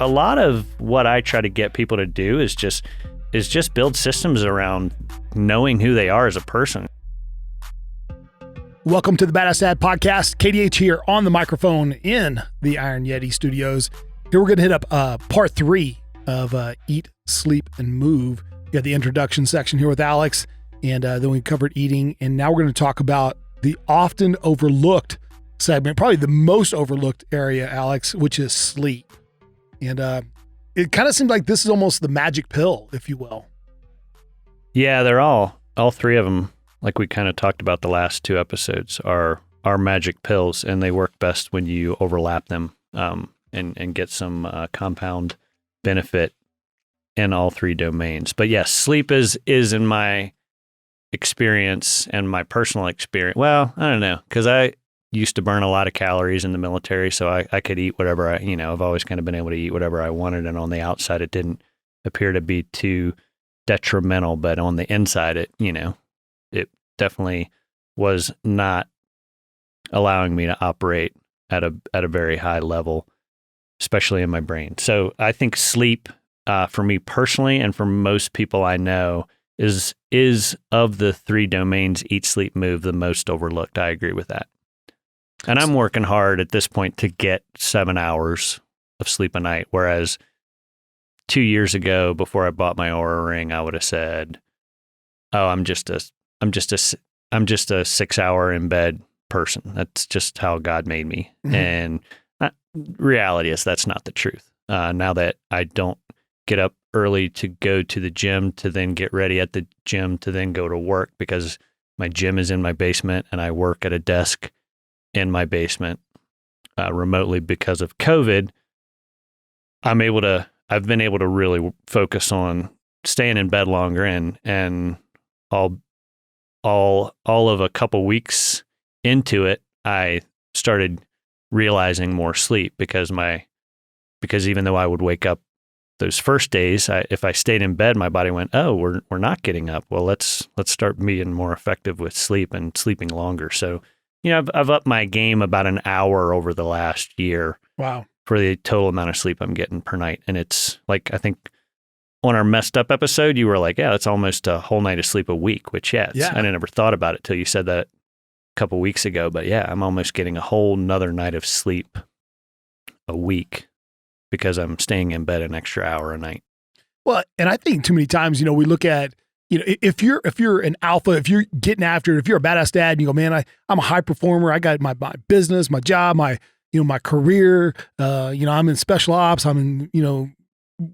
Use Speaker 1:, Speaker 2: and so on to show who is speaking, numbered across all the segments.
Speaker 1: a lot of what I try to get people to do is just build systems around knowing who they are as a person.
Speaker 2: Welcome to the Badass Dad podcast. KDH here on the microphone in the Iron Yeti studios. Here we're going to hit up part 3 of Eat, Sleep, and Move. We got the introduction section here with Alex, and then we covered eating, and now we're going to talk about the often overlooked segment, probably the most overlooked area, Alex, which is sleep. And it kind of seems like this is almost the magic pill, if you will.
Speaker 1: Yeah, they're all 3 of them, like we kind of talked about the last 2 episodes, are magic pills, and they work best when you overlap them and get some compound benefit in all 3 domains. But yes, sleep is in my experience and my personal experience. Well, I don't know, because I used to burn a lot of calories in the military, so I could eat whatever I've always kind of been able to eat whatever I wanted, and on the outside it didn't appear to be too detrimental, but on the inside it definitely was not allowing me to operate at a very high level, especially in my brain. So I think sleep, for me personally, and for most people I know, is of the 3 domains, eat, sleep, move, the most overlooked. I agree with that. And I'm working hard at this point to get 7 hours of sleep a night. Whereas 2 years ago, before I bought my Oura Ring, I would have said, "Oh, I'm just a 6 hour in bed person. That's just how God made me." Mm-hmm. And reality is that's not the truth. Now that I don't get up early to go to the gym, to then get ready at the gym, to then go to work, because my gym is in my basement and I work at a desk in my basement remotely because of COVID, I've been able to really focus on staying in bed longer, and all of a couple weeks into it, I started realizing more sleep because even though I would wake up those first days, if I stayed in bed, my body went, "Oh, we're not getting up. Well, let's start being more effective with sleep and sleeping longer." So, I've upped my game about an hour over the last year. Wow. For the total amount of sleep I'm getting per night. And it's like, I think on our messed up episode, you were like, "Yeah, that's almost a whole night of sleep a week," which I never thought about it till you said that a couple weeks ago. But yeah, I'm almost getting a whole nother night of sleep a week because I'm staying in bed an extra hour a night.
Speaker 2: Well, and I think too many times, we look at, if you're an alpha, if you're getting after it, if you're a badass dad and you go, "Man, I'm a high performer. I got my business, my job, my career, I'm in special ops, I'm in,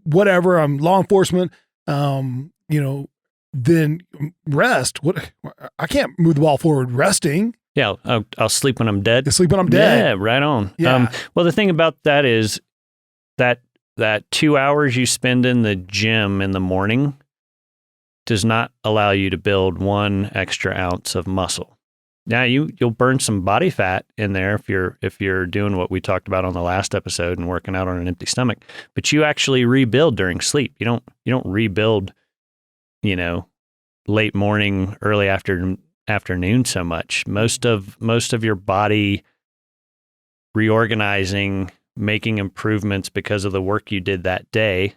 Speaker 2: whatever, I'm law enforcement, then rest. What? I can't move the ball forward resting."
Speaker 1: Yeah, I'll sleep when I'm dead.
Speaker 2: Sleep when I'm dead.
Speaker 1: Yeah, right on.
Speaker 2: Yeah.
Speaker 1: Well, the thing about that is that 2 hours you spend in the gym in the morning does not allow you to build 1 extra ounce of muscle. Now you'll burn some body fat in there if you're doing what we talked about on the last episode and working out on an empty stomach, but you actually rebuild during sleep. You don't rebuild, late morning, early afternoon so much. Most of your body reorganizing, making improvements because of the work you did that day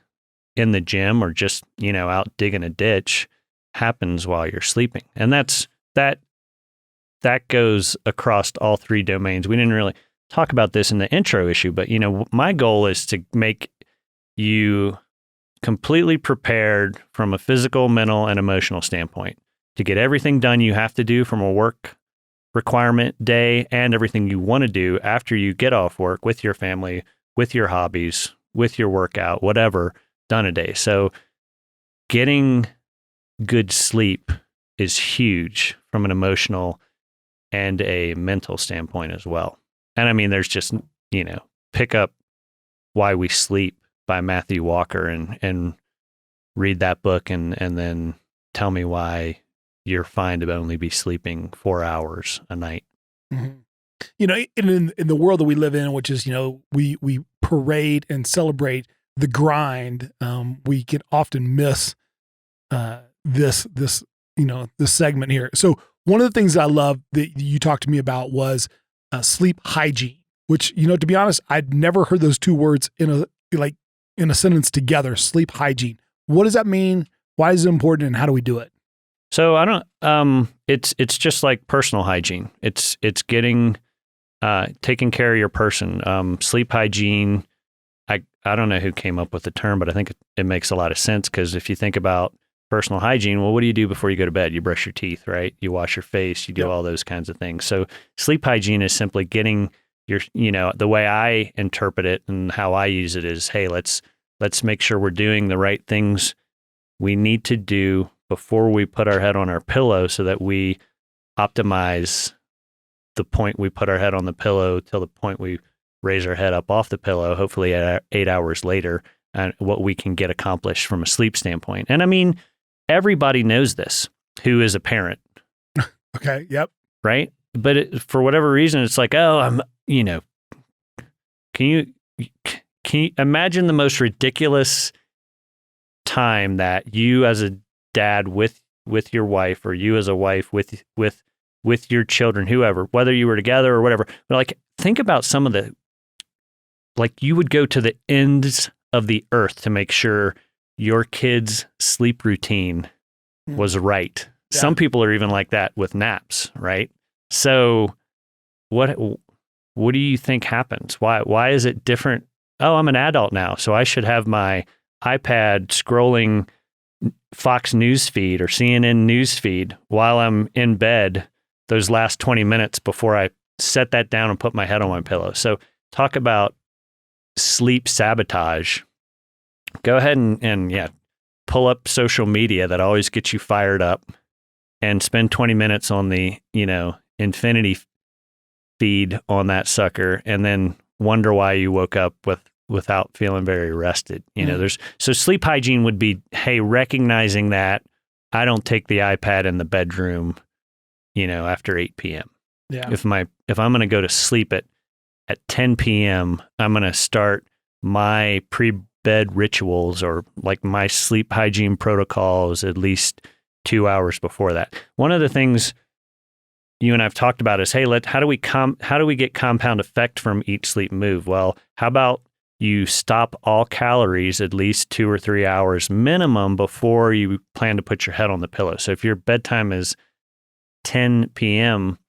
Speaker 1: in the gym or just, out digging a ditch happens while you're sleeping. And that goes across all 3 domains. We didn't really talk about this in the intro issue, but my goal is to make you completely prepared from a physical, mental, and emotional standpoint to get everything done you have to do from a work requirement day and everything you want to do after you get off work with your family, with your hobbies, with your workout, whatever, done a day. So getting good sleep is huge from an emotional and a mental standpoint as well. And I mean, there's just, pick up Why We Sleep by Matthew Walker and read that book and then tell me why you're fine to only be sleeping 4 hours a night.
Speaker 2: Mm-hmm. In the world that we live in, which is, we parade and celebrate the grind, we can often miss this segment here. So one of the things that I love that you talked to me about was sleep hygiene, which, to be honest, I'd never heard those 2 words in in a sentence together, sleep hygiene. What does that mean? Why is it important, and how do we do it?
Speaker 1: So I don't, it's just like personal hygiene. It's getting, taking care of your person. Sleep hygiene, I don't know who came up with the term, but I think it makes a lot of sense, because if you think about personal hygiene, well, what do you do before you go to bed? You brush your teeth, right? You wash your face, you do all those kinds of things. So sleep hygiene is simply getting your, the way I interpret it and how I use it is, hey, let's make sure we're doing the right things we need to do before we put our head on our pillow, so that we optimize the point we put our head on the pillow till the point we raise our head up off the pillow, hopefully 8 hours later, and what we can get accomplished from a sleep standpoint. And I mean, everybody knows this who is a parent.
Speaker 2: Okay. Yep.
Speaker 1: Right. But for whatever reason, it's like, oh, can you imagine the most ridiculous time that you as a dad with your wife, or you as a wife with your children, whoever, whether you were together or whatever, but like, think about some of the, like, you would go to the ends of the earth to make sure your kid's sleep routine was right. Yeah. Some people are even like that with naps, right? So what do you think happens? Why is it different? Oh, I'm an adult now, so I should have my iPad scrolling Fox News feed or CNN News feed while I'm in bed those last 20 minutes before I set that down and put my head on my pillow. So talk about sleep sabotage. Go ahead and pull up social media that always gets you fired up, and spend 20 minutes on the, infinity feed on that sucker, and then wonder why you woke up without feeling very rested. So sleep hygiene would be, hey, recognizing that I don't take the iPad in the bedroom, after 8 p.m.
Speaker 2: Yeah.
Speaker 1: If I'm going to go to sleep at 10 p.m., I'm going to start my pre-bed rituals, or like my sleep hygiene protocols, at least 2 hours before that. One of the things you and I've talked about is, hey, how do we get compound effect from eat, sleep, move? Well, how about you stop all calories at least 2 or 3 hours minimum before you plan to put your head on the pillow. So if your bedtime is 10 p.m.,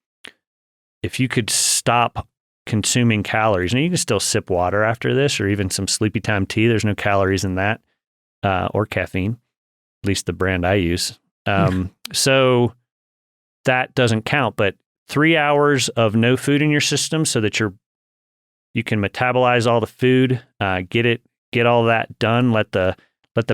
Speaker 1: if you could stop consuming calories, and you can still sip water after this, or even some sleepy time tea, there's no calories in that, or caffeine, at least the brand I use. So that doesn't count, but 3 hours of no food in your system, so that you can metabolize all the food, get all that done, let the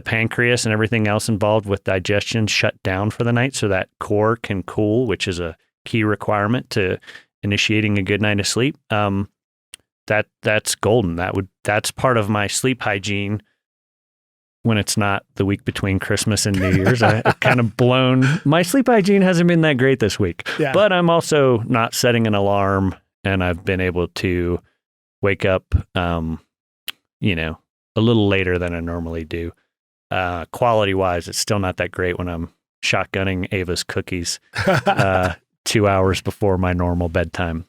Speaker 1: pancreas and everything else involved with digestion shut down for the night, so that core can cool, which is a key requirement to initiating a good night of sleep. That's golden. That's part of my sleep hygiene when it's not the week between Christmas and New Year's. I've kind of blown. My sleep hygiene hasn't been that great this week, but I'm also not setting an alarm, and I've been able to wake up, a little later than I normally do. Quality wise, it's still not that great when I'm shotgunning Ava's cookies 2 hours before my normal bedtime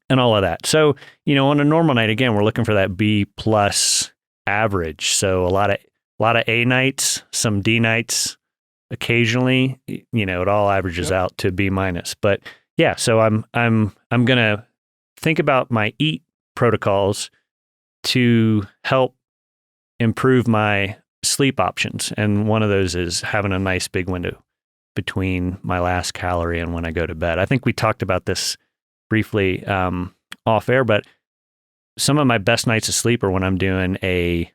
Speaker 1: and all of that. So, on a normal night, again, we're looking for that B plus average. So a lot of A nights, some D nights, occasionally, it all averages out to B minus. But yeah, so I'm going to think about my eat protocols to help improve my sleep options. And one of those is having a nice big window between my last calorie and when I go to bed. I think we talked about this briefly off air, but some of my best nights of sleep are when I'm doing a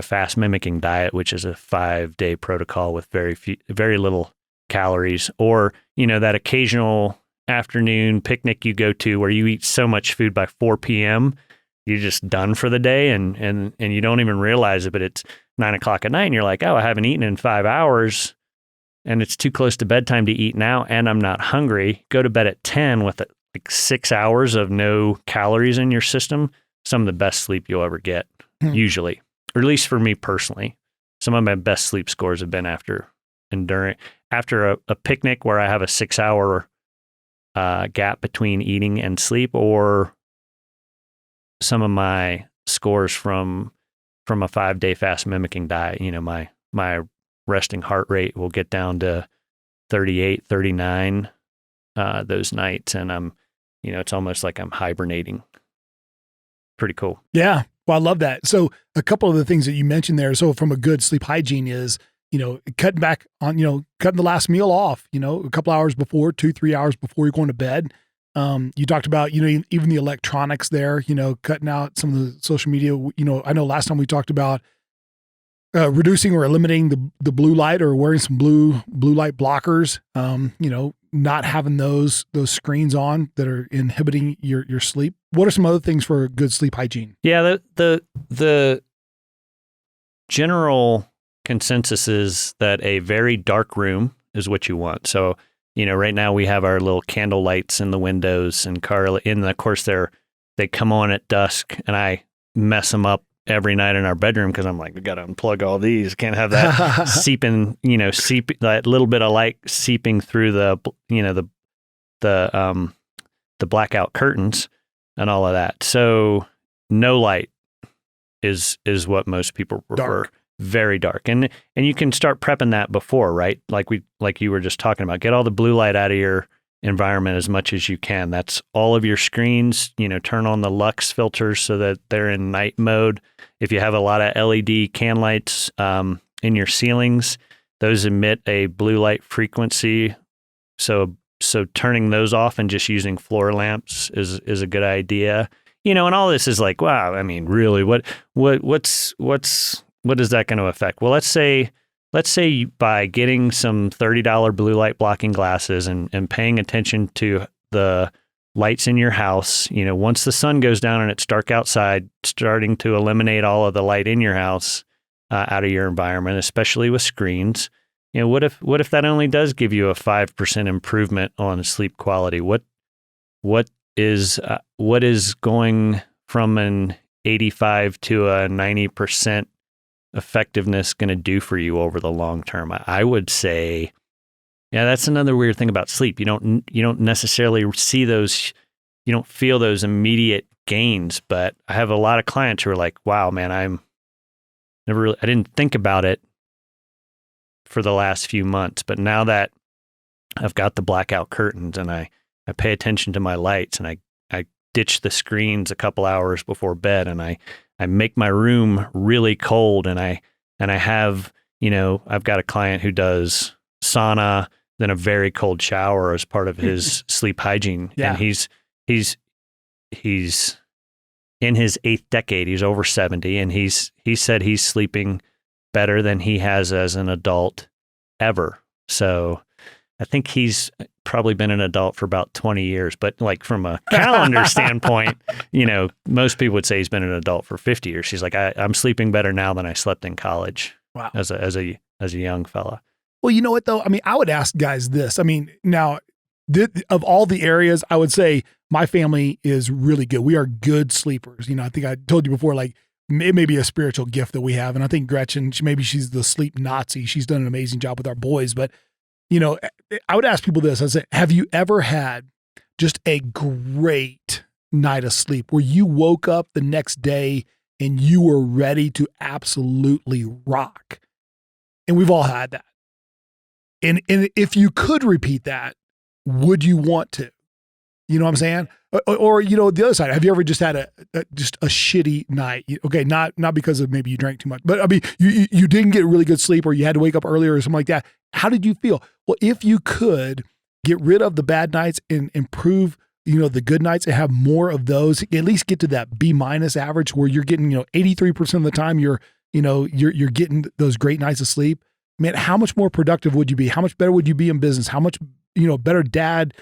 Speaker 1: fast mimicking diet, which is a 5-day protocol with very little calories, or, that occasional afternoon picnic you go to where you eat so much food by 4 p.m., you're just done for the day, and you don't even realize it, but it's 9 o'clock at night and you're like, oh, I haven't eaten in 5 hours and it's too close to bedtime to eat now, and I'm not hungry. Go to bed at 10 with 6 hours of no calories in your system. Some of the best sleep you'll ever get, usually, or at least for me personally. Some of my best sleep scores have been after a picnic where I have a 6 hour gap between eating and sleep, or some of my scores from from a 5-day fast mimicking diet, my resting heart rate will get down to 38, 39 those nights. And it's almost like I'm hibernating. Pretty cool.
Speaker 2: Yeah. Well, I love that. So a couple of the things that you mentioned there. So from a good sleep hygiene is, cutting back on, cutting the last meal off, a couple hours before, 2-3 hours before you're going to bed. You talked about, even the electronics there, cutting out some of the social media. I know last time we talked about reducing or eliminating the blue light or wearing some blue light blockers, not having those screens on that are inhibiting your sleep. What are some other things for good sleep hygiene?
Speaker 1: Yeah, the general consensus is that a very dark room is what you want. So, right now we have our little candle lights in the windows, and of course they come on at dusk, and I mess them up every night in our bedroom because I'm like, we got to unplug all these. Can't have that seeping, that little bit of light seeping through the blackout curtains and all of that. So no light is what most people prefer.
Speaker 2: Dark.
Speaker 1: Very dark. And you can start prepping that before, right? Like you were just talking about, get all the blue light out of your environment as much as you can. That's all of your screens, turn on the lux filters so that they're in night mode. If you have a lot of LED can lights in your ceilings, those emit a blue light frequency. So turning those off and just using floor lamps is a good idea. And all this is like, wow, I mean, really, what is that going to affect? Well, let's say by getting some $30 blue light blocking glasses and paying attention to the lights in your house, once the sun goes down and it's dark outside, starting to eliminate all of the light in your house out of your environment, especially with screens. What if that only does give you a 5% improvement on sleep quality? What is going from an 85 to a 90% effectiveness going to do for you over the long term? I would say, yeah, that's another weird thing about sleep. You don't necessarily see those, you don't feel those immediate gains, but I have a lot of clients who are like, wow, man, I didn't think about it for the last few months, but now that I've got the blackout curtains and I pay attention to my lights and I ditch the screens a couple hours before bed and I make my room really cold and I have, I've got a client who does sauna, then a very cold shower as part of his sleep hygiene.
Speaker 2: Yeah.
Speaker 1: And he's in his 8th decade. He's over 70 and he said he's sleeping better than he has as an adult ever. So I think he's probably been an adult for about 20 years, but like from a calendar standpoint, most people would say he's been an adult for 50 years. She's like, I'm sleeping better now than I slept in college.
Speaker 2: Wow.
Speaker 1: As a young fella.
Speaker 2: Well, you know what though? I mean, I would ask guys this. I mean, now of all the areas, I would say my family is really good. We are good sleepers. I think I told you before, like it may be a spiritual gift that we have. And I think Gretchen, she's the sleep Nazi. She's done an amazing job with our boys, but I would ask people this. I say, have you ever had just a great night of sleep where you woke up the next day and you were ready to absolutely rock? And we've all had that. And if you could repeat that, would you want to? You know what I'm saying? Or the other side, have you ever just had a shitty night? Okay, not because of maybe you drank too much, but I mean, you didn't get really good sleep or you had to wake up earlier or something like that. How did you feel? Well, if you could get rid of the bad nights and improve, the good nights and have more of those, at least get to that B- average where you're getting, 83% of the time you're getting those great nights of sleep. Man, how much more productive would you be? How much better would you be in business? How much, better dad,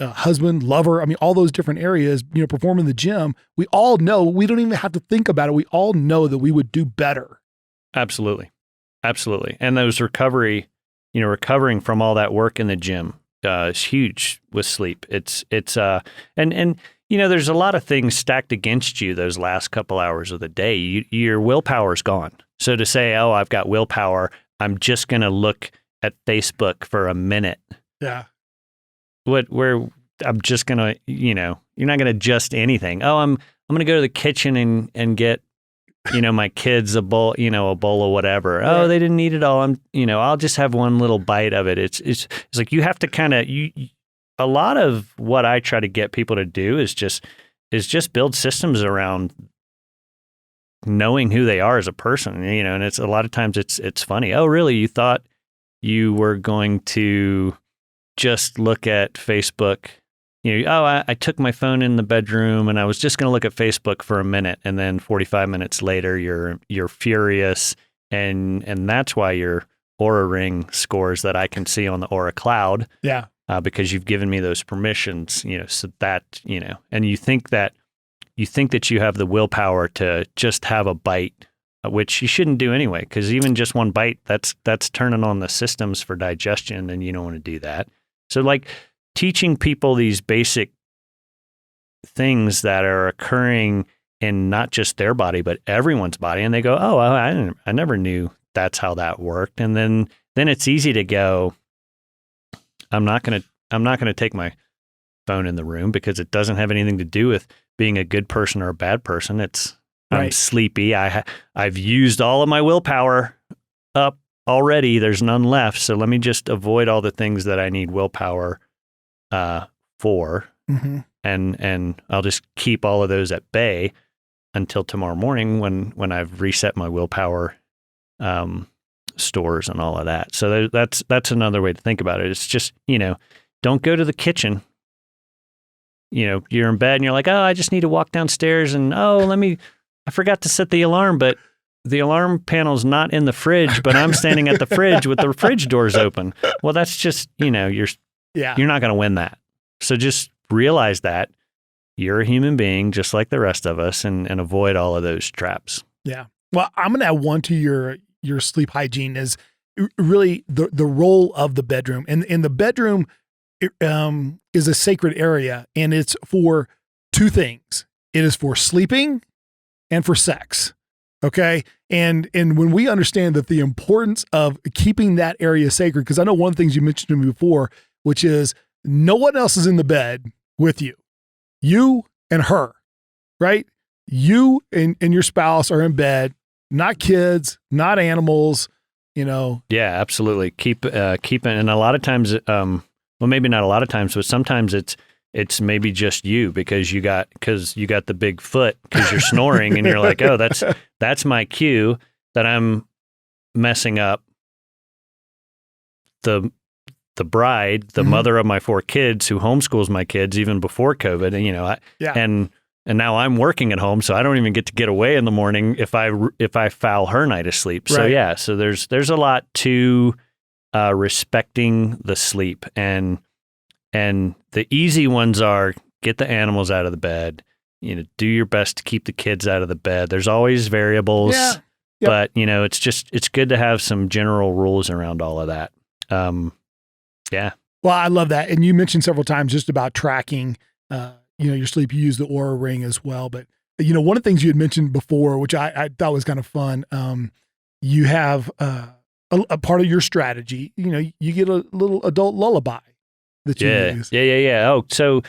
Speaker 2: husband, lover? I mean, all those different areas, perform in the gym. We all know, we don't even have to think about it. We all know that we would do better.
Speaker 1: Absolutely. Absolutely. And those recovering from all that work in the gym is huge with sleep. It's and there's a lot of things stacked against you those last couple hours of the day. Your willpower's gone. So to say, oh, I've got willpower, I'm just going to look at Facebook for a minute.
Speaker 2: Yeah.
Speaker 1: Where I'm just going to, you're not going to adjust anything. Oh, I'm going to go to the kitchen and get my kids a bowl of whatever.
Speaker 2: Right.
Speaker 1: Oh, they didn't eat it all. I'll just have one little bite of it. It's like you have to kind of a lot of what I try to get people to do is just build systems around knowing who they are as a person, and it's a lot of times it's funny. Oh, really? You thought you were going to just look at Facebook? I took my phone in the bedroom and I was just going to look at Facebook for a minute, and then 45 minutes later you're furious, and that's why your Aura Ring scores that I can see on the Aura Cloud.
Speaker 2: Yeah.
Speaker 1: Because you've given me those permissions, so that, and you think that you have the willpower to just have a bite, which you shouldn't do anyway, because even just one bite, that's turning on the systems for digestion, and you don't want to do that. So like teaching people these basic things that are occurring in not just their body, but everyone's body. And they go, oh, I never knew that's how that worked. And then it's easy to go, I'm not going to take my phone in the room because it doesn't have anything to do with being a good person or a bad person. I'm sleepy. I've used all of my willpower up already. There's none left. So let me just avoid all the things that I need willpower for.
Speaker 2: Mm-hmm.
Speaker 1: And I'll just keep all of those at bay until tomorrow morning when I've reset my willpower stores and all of that. So that's another way to think about it. It's just, don't go to the kitchen. You're in bed and you're like, oh, I just need to walk downstairs and, I forgot to set the alarm, but the alarm panel's not in the fridge, but I'm standing at the fridge with the fridge doors open. Well, that's just, you're not going to win that. So just realize that you're a human being just like the rest of us, and avoid all of those traps.
Speaker 2: Yeah. Well, I'm going to add one to your sleep hygiene is really the role of the bedroom. And the bedroom is a sacred area, and it's for two things. It is for sleeping and for sex. Okay. And when we understand that the importance of keeping that area sacred, because I know one of the things you mentioned to me before, which is no one else is in the bed with you. You and her, right? You and your spouse are in bed, not kids, not animals,
Speaker 1: Yeah, absolutely. Keep and a lot of times, well, maybe not a lot of times, but sometimes it's maybe just you because you got the big foot because you're snoring and you're like, oh, that's my cue that I'm messing up the bride, the mother of my 4 kids who homeschools my kids even before COVID. And, and now I'm working at home, so I don't even get away in the morning if I foul her night of sleep. So
Speaker 2: right.
Speaker 1: So there's a lot to respecting the sleep, and the easy ones are get the animals out of the bed, do your best to keep the kids out of the bed. There's always variables,
Speaker 2: yeah. Yep.
Speaker 1: but it's good to have some general rules around all of that. Yeah.
Speaker 2: Well, I love that. And you mentioned several times just about tracking, your sleep. You use the Aura Ring as well. But, one of the things you had mentioned before, which I thought was kind of fun, you have a part of your strategy, you get a little adult lullaby that you use.
Speaker 1: Yeah. Oh, so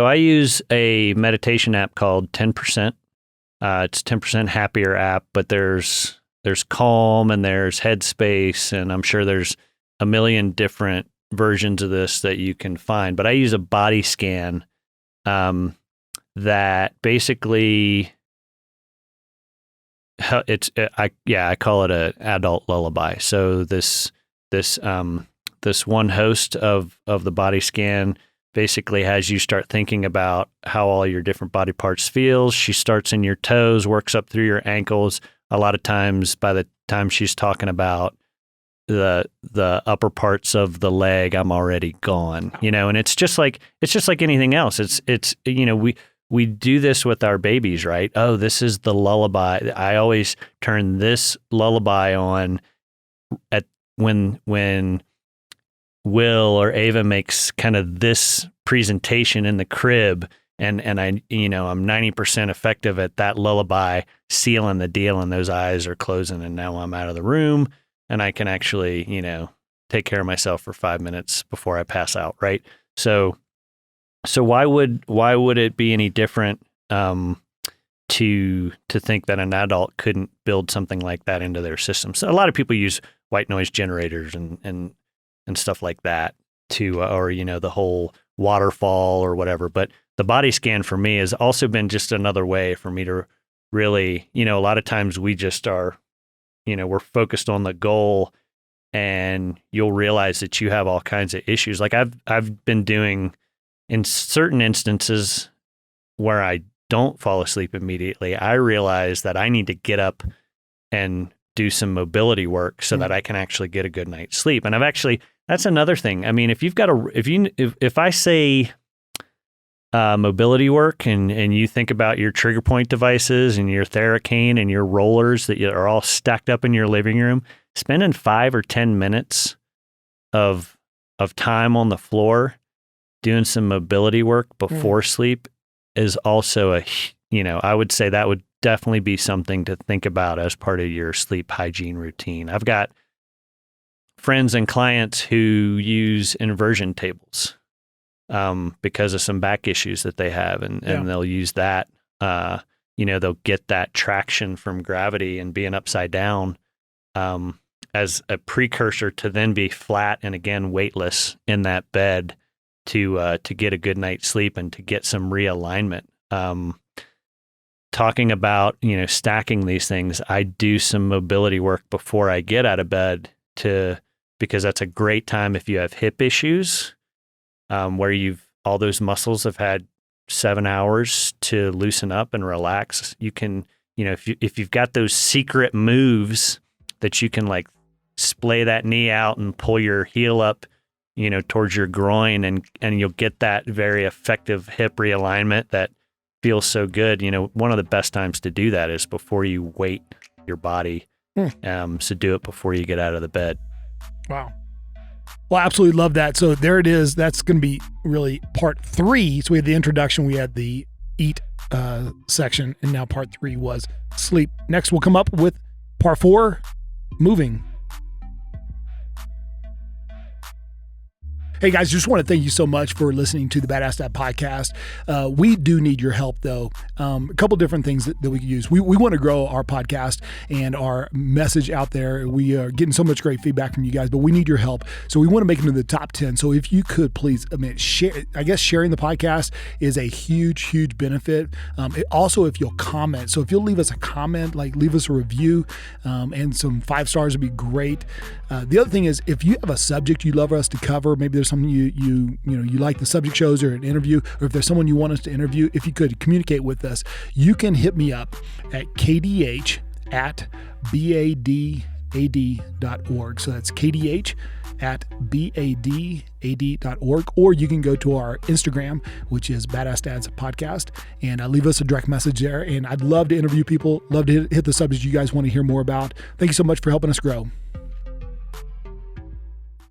Speaker 1: I use a meditation app called 10%. It's 10% Happier app, but there's Calm and there's Headspace, and I'm sure there's a million different versions of this that you can find. But I use a body scan that basically I call it an adult lullaby. So this one host of the body scan basically has you start thinking about how all your different body parts feel. She starts in your toes, works up through your ankles. A lot of times by the time she's talking about the upper parts of the leg, I'm already gone, and it's just like anything else. It's we do this with our babies, right? Oh, this is the lullaby. I always turn this lullaby on at when Will or Ava makes kind of this presentation in the crib, and I I'm 90% effective at that lullaby, sealing the deal, and those eyes are closing, and now I'm out of the room. And I can actually, take care of myself for 5 minutes before I pass out, right? So why would it be any different to think that an adult couldn't build something like that into their system. So a lot of people use white noise generators and stuff like that to, or, the whole waterfall or whatever. But the body scan for me has also been just another way for me to really, a lot of times we just are, we're focused on the goal, and you'll realize that you have all kinds of issues. Like I've been doing, in certain instances where I don't fall asleep immediately, I realize that I need to get up and do some mobility work so that I can actually get a good night's sleep. And that's another thing. I mean, if I say mobility work and you think about your trigger point devices and your Theracane and your rollers that are all stacked up in your living room, spending 5 or 10 minutes of time on the floor doing some mobility work before sleep is also I would say that would definitely be something to think about as part of your sleep hygiene routine. I've got friends and clients who use inversion tables because of some back issues that they have, and they'll use that. They'll get that traction from gravity and being upside down as a precursor to then be flat and again weightless in that bed to get a good night's sleep and to get some realignment. Talking about, stacking these things, I do some mobility work before I get out of bed because that's a great time if you have hip issues, where all those muscles have had 7 hours to loosen up and relax. You can, if you've got those secret moves that you can like splay that knee out and pull your heel up, towards your groin, and you'll get that very effective hip realignment that feels so good. One of the best times to do that is before you weight your body. So do it before you get out of the bed.
Speaker 2: Wow. Well, I absolutely love that. So there it is. That's going to be really part 3. So we had the introduction, we had the eat section, and now part 3 was sleep. Next, we'll come up with part 4, moving. Hey guys, just want to thank you so much for listening to the Badass Dad podcast. We do need your help though. A couple different things that we could use. We want to grow our podcast and our message out there. We are getting so much great feedback from you guys, but we need your help. So we want to make it into the top 10. So if you could please, share. I guess sharing the podcast is a huge, huge benefit. Also, if you'll comment. So if you'll leave us a comment, like leave us a review, and some 5 stars would be great. The other thing is, if you have a subject you'd love us to cover, maybe there's something you like the subject shows or an interview, or if there's someone you want us to interview, if you could communicate with us, you can hit me up at KDH at BadAssDads.org. So that's KDH at BadAssDads.org, or you can go to our Instagram, which is Badass Dads Podcast, and leave us a direct message there. And I'd love to interview people, love to hit the subjects you guys want to hear more about. Thank you so much for helping us grow.